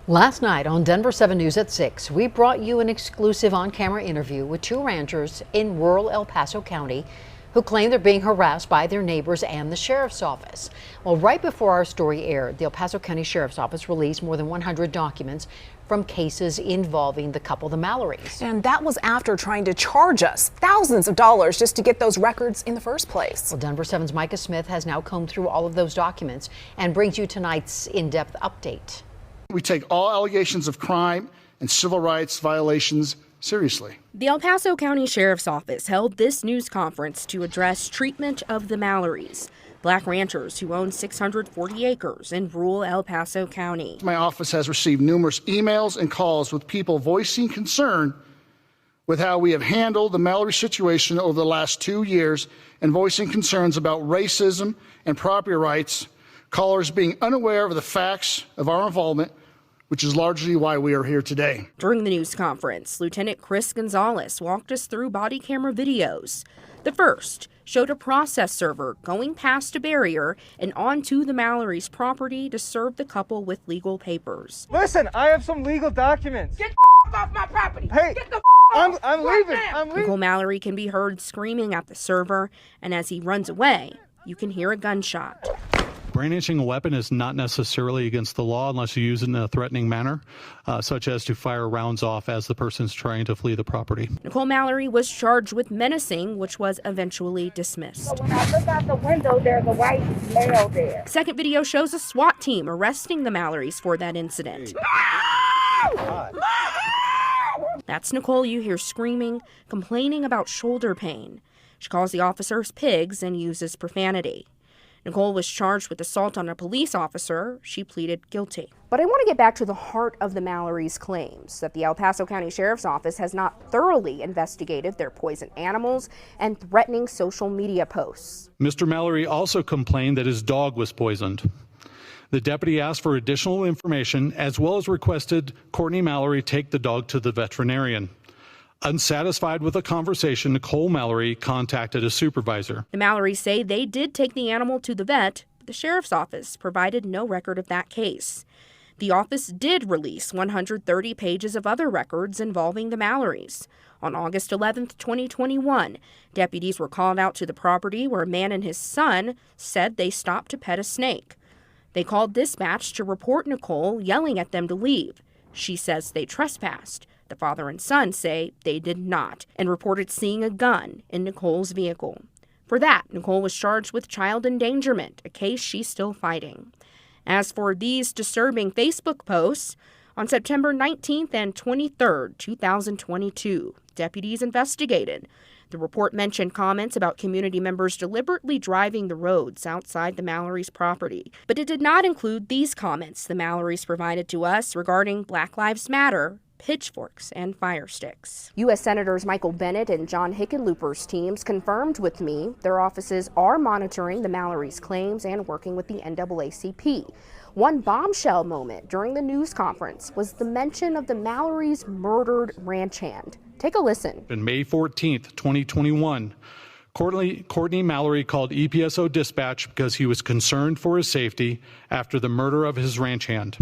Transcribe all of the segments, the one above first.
Last night on Denver 7 News at 6, we brought you an exclusive on-camera interview with two ranchers in rural El Paso County who claim they're being harassed by their neighbors and the sheriff's office. Well, right before our story aired, the El Paso County Sheriff's Office released more than 100 documents from cases involving the couple, the Mallorys. And that was after trying to charge us thousands of dollars just to get those records in the first place. Well, Denver 7's Micah Smith has now combed through all of those documents and brings you tonight's in-depth update. We take all allegations of crime and civil rights violations seriously. The El Paso County Sheriff's Office held this news conference to address treatment of the Mallorys, black ranchers who own 640 acres in rural El Paso County. My office has received numerous emails and calls with people voicing concern with how we have handled the Mallory situation over the last 2 years and voicing concerns about racism and property rights, callers being unaware of the facts of our involvement, which is largely why we are here today. During the news conference, Lieutenant Chris Gonzalez walked us through body camera videos. The first showed a process server going past a barrier and onto the Mallory's property to serve the couple with legal papers. Listen, I have some legal documents. Get the off my property. Hey, get the I'm off. leaving. Right I'm leaving. Nicole Mallory can be heard screaming at the server, and as he runs away, you can hear a gunshot. Brandishing a weapon is not necessarily against the law unless you use it in a threatening manner, such as to fire rounds off as the person's trying to flee the property. Nicole Mallory was charged with menacing, which was eventually dismissed. So when I look out the window, there's a white male there. Second video shows a SWAT team arresting the Mallorys for that incident. That's Nicole you hear screaming, complaining about shoulder pain. She calls the officers pigs and uses profanity. Nicole was charged with assault on a police officer. She pleaded guilty. But I want to get back to the heart of the Mallorys' claims, that the El Paso County Sheriff's Office has not thoroughly investigated their poisoned animals and threatening social media posts. Mr. Mallory also complained that his dog was poisoned. The deputy asked for additional information as well as requested Courtney Mallory take the dog to the veterinarian. Unsatisfied with the conversation, Nicole Mallory contacted a supervisor. The Mallorys say they did take the animal to the vet, but the sheriff's office provided no record of that case. The office did release 130 pages of other records involving the Mallorys. On August 11, 2021, deputies were called out to the property where a man and his son said they stopped to pet a snake. They called dispatch to report Nicole yelling at them to leave. She says they trespassed. The father and son say they did not and reported seeing a gun in Nicole's vehicle. For that, Nicole was charged with child endangerment, a case she's still fighting. As for these disturbing Facebook posts, on September 19th and 23rd, 2022, deputies investigated. The report mentioned comments about community members deliberately driving the roads outside the Mallorys' property. But it did not include these comments the Mallorys provided to us regarding Black Lives Matter, pitchforks, and fire sticks. U.S. Senators Michael Bennet and John Hickenlooper's teams confirmed with me their offices are monitoring the Mallorys' claims and working with the NAACP. One bombshell moment during the news conference was the mention of the Mallorys' murdered ranch hand. Take a listen. On May 14th, 2021, Courtney Mallory called EPSO dispatch because he was concerned for his safety after the murder of his ranch hand.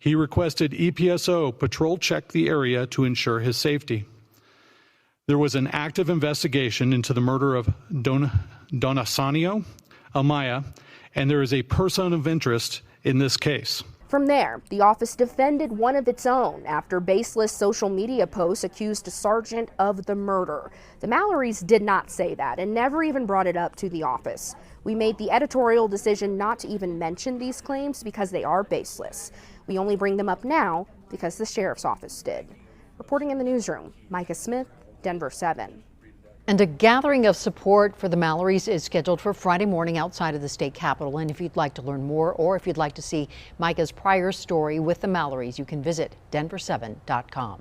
He requested EPSO patrol check the area to ensure his safety. There was an active investigation into the murder of Donasanio Amaya, and there is a person of interest in this case. From there, the office defended one of its own after baseless social media posts accused a sergeant of the murder. The Mallorys did not say that and never even brought it up to the office. We made the editorial decision not to even mention these claims because they are baseless. We only bring them up now because the sheriff's office did. Reporting in the newsroom, Micah Smith, Denver 7. And a gathering of support for the Mallorys is scheduled for Friday morning outside of the state capitol. And if you'd like to learn more or if you'd like to see Micah's prior story with the Mallorys, you can visit denver7.com.